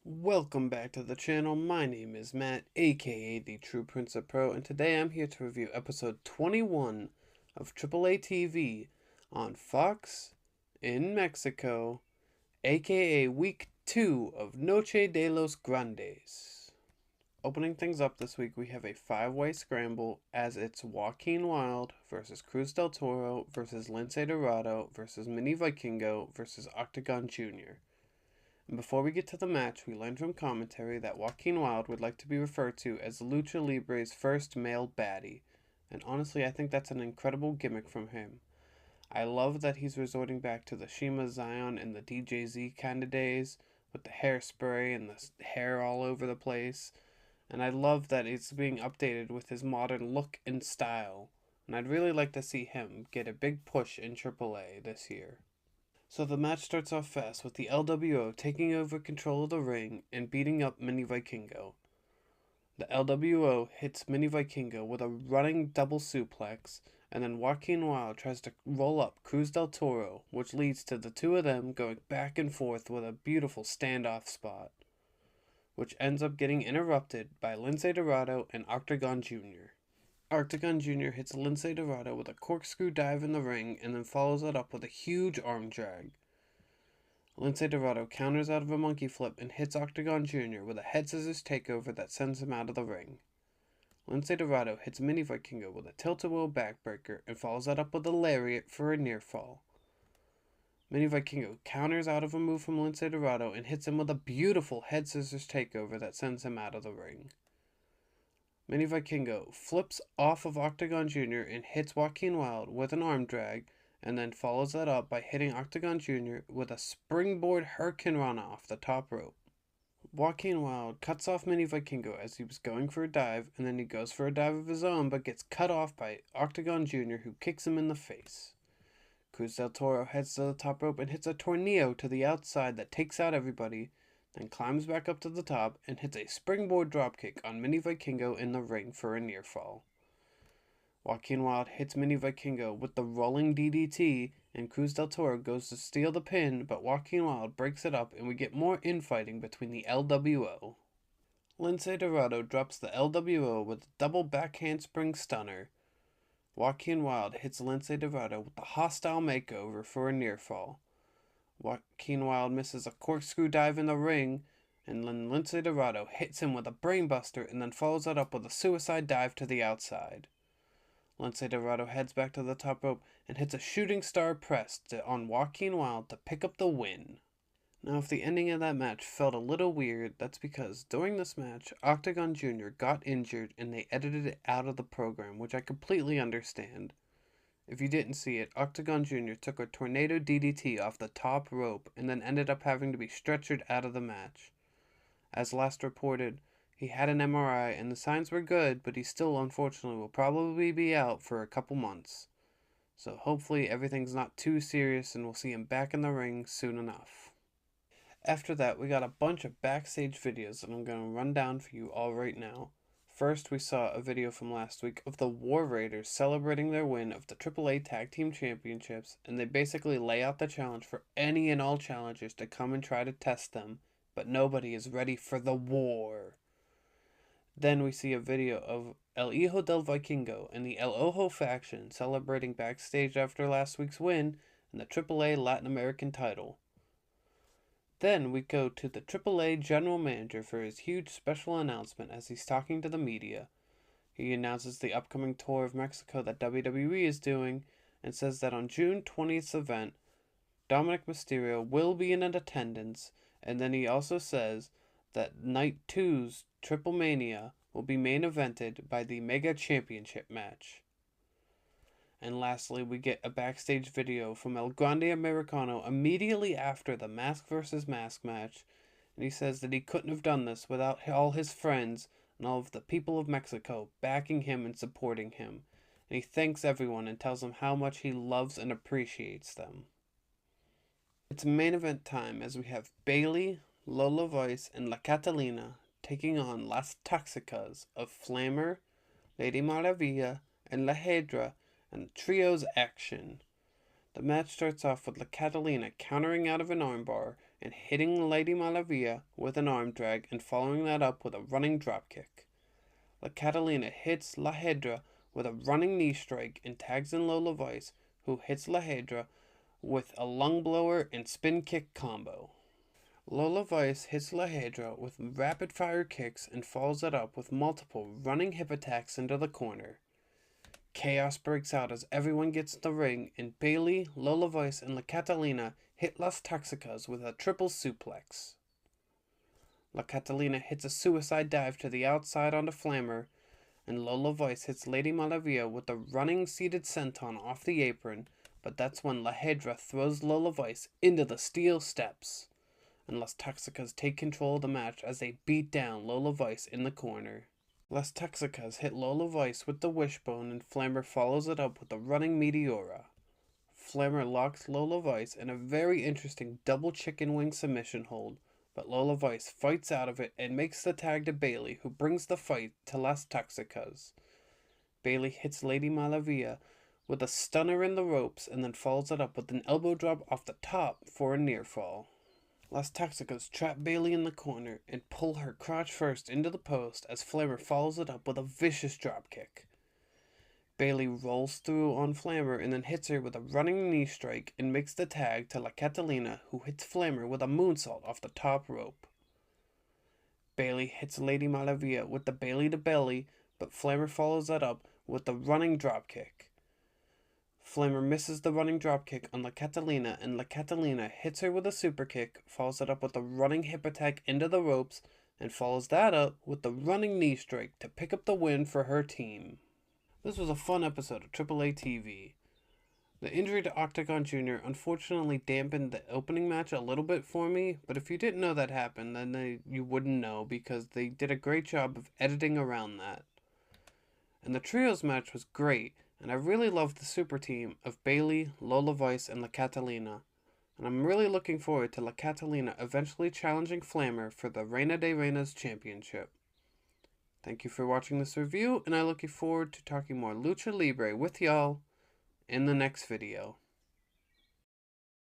Welcome back to the channel. My name is Matt, aka the True Prince of Pro, and today I'm here to review episode 21 of AAA TV on Fox in Mexico, aka week 2 of Noche De Los Grandes. Opening things up this week, we have a 5-way scramble as it's Joaquin Wilde versus Cruz del Toro versus Lince Dorado versus Mini Vikingo versus Octagon Jr. And before we get to the match, we learned from commentary that Joaquin Wilde would like to be referred to as Lucha Libre's first male baddie. And honestly, I think that's an incredible gimmick from him. I love that he's resorting back to the Shima Zion and the DJZ kind of days, with the hairspray and the hair all over the place. And I love that it's being updated with his modern look and style. And I'd really like to see him get a big push in AAA this year. So the match starts off fast with the LWO taking over control of the ring and beating up Mini Vikingo. The LWO hits Mini Vikingo with a running double suplex, and then Joaquin Wilde tries to roll up Cruz del Toro, which leads to the two of them going back and forth with a beautiful standoff spot, which ends up getting interrupted by Lince Dorado and Octagon Jr. Octagon Jr. hits Lince Dorado with a corkscrew dive in the ring and then follows it up with a huge arm drag. Lince Dorado counters out of a monkey flip and hits Octagon Jr. with a head scissors takeover that sends him out of the ring. Lince Dorado hits Mini Vikingo with a tilt-a-whirl backbreaker and follows that up with a lariat for a near fall. Mini Vikingo counters out of a move from Lince Dorado and hits him with a beautiful head scissors takeover that sends him out of the ring. Mini Vikingo flips off of Octagon Jr. and hits Joaquin Wilde with an arm drag, and then follows that up by hitting Octagon Jr. with a springboard Hurricane Rana off the top rope. Joaquin Wilde cuts off Mini Vikingo as he was going for a dive, and then he goes for a dive of his own but gets cut off by Octagon Jr., who kicks him in the face. Cruz del Toro heads to the top rope and hits a tornado to the outside that takes out everybody, then climbs back up to the top and hits a springboard dropkick on Mini Vikingo in the ring for a near fall. Joaquin Wilde hits Mini Vikingo with the rolling DDT, and Cruz del Toro goes to steal the pin, but Joaquin Wilde breaks it up and we get more infighting between the LWO. Lince Dorado drops the LWO with a double back handspring stunner. Joaquin Wilde hits Lince Dorado with the hostile makeover for a near fall. Joaquin Wilde misses a corkscrew dive in the ring, and then Lince Dorado hits him with a brainbuster and then follows that up with a suicide dive to the outside. Lince Dorado heads back to the top rope and hits a shooting star press on Joaquin Wilde to pick up the win. Now, if the ending of that match felt a little weird, that's because during this match, Octagon Jr. got injured and they edited it out of the program, which I completely understand. If you didn't see it, Octagon Jr. took a tornado DDT off the top rope and then ended up having to be stretchered out of the match. As last reported, he had an MRI and the signs were good, but he still unfortunately will probably be out for a couple months. So hopefully everything's not too serious and we'll see him back in the ring soon enough. After that, we got a bunch of backstage videos that I'm going to run down for you all right now. First, we saw a video from last week of the War Raiders celebrating their win of the AAA Tag Team Championships, and they basically lay out the challenge for any and all challengers to come and try to test them, but nobody is ready for the war. Then we see a video of El Hijo del Vikingo and the El Ojo faction celebrating backstage after last week's win and the AAA Latin American title. Then we go to the AAA general manager for his huge special announcement as he's talking to the media. He announces the upcoming tour of Mexico that WWE is doing and says that on June 20th's event, Dominic Mysterio will be in attendance, and then he also says that Night 2's Triplemania will be main evented by the Mega Championship match. And lastly, we get a backstage video from El Grande Americano immediately after the Mask vs. Mask match, and he says that he couldn't have done this without all his friends and all of the people of Mexico backing him and supporting him, and he thanks everyone and tells them how much he loves and appreciates them. It's main event time as we have Bayley, Lola Vice, and La Catalina taking on Las Toxicas of Flammer, Lady Maravilla, and La Hedra, and trios action. The match starts off with La Catalina countering out of an armbar and hitting Lady Malavia with an arm drag and following that up with a running dropkick. La Catalina hits La Hedra with a running knee strike and tags in Lola Vice, who hits La Hedra with a lung blower and spin kick combo. Lola Vice hits La Hedra with rapid fire kicks and follows it up with multiple running hip attacks into the corner. Chaos breaks out as everyone gets in the ring, and Bayley, Lola Vice, and La Catalina hit Las Toxicas with a triple suplex. La Catalina hits a suicide dive to the outside onto Flammer, and Lola Vice hits Lady Malavia with a running seated senton off the apron, but that's when La Hedra throws Lola Vice into the steel steps, and Las Toxicas take control of the match as they beat down Lola Vice in the corner. Las Toxicas hit Lola Vice with the wishbone, and Flammer follows it up with a running Meteora. Flammer locks Lola Vice in a very interesting double chicken wing submission hold, but Lola Vice fights out of it and makes the tag to Bayley, who brings the fight to Las Toxicas. Bayley hits Lady Malavia with a stunner in the ropes and then follows it up with an elbow drop off the top for a near fall. Las Toxicas trap Bayley in the corner and pull her crotch first into the post as Flammer follows it up with a vicious dropkick. Bayley rolls through on Flammer and then hits her with a running knee strike and makes the tag to La Catalina, who hits Flammer with a moonsault off the top rope. Bayley hits Lady Malavia with the Bayley to belly, but Flammer follows that up with the running dropkick. Flammer misses the running dropkick on La Catalina, and La Catalina hits her with a super kick, follows it up with a running hip attack into the ropes, and follows that up with the running knee strike to pick up the win for her team. This was a fun episode of AAA TV. The injury to Octagon Jr. unfortunately dampened the opening match a little bit for me, but if you didn't know that happened, then you wouldn't know because they did a great job of editing around that. And the trios match was great, and I really loved the super team of Bayley, Lola Vice, and La Catalina. And I'm really looking forward to La Catalina eventually challenging Flammer for the Reina de Reinas Championship. Thank you for watching this review, and I look forward to talking more Lucha Libre with y'all in the next video.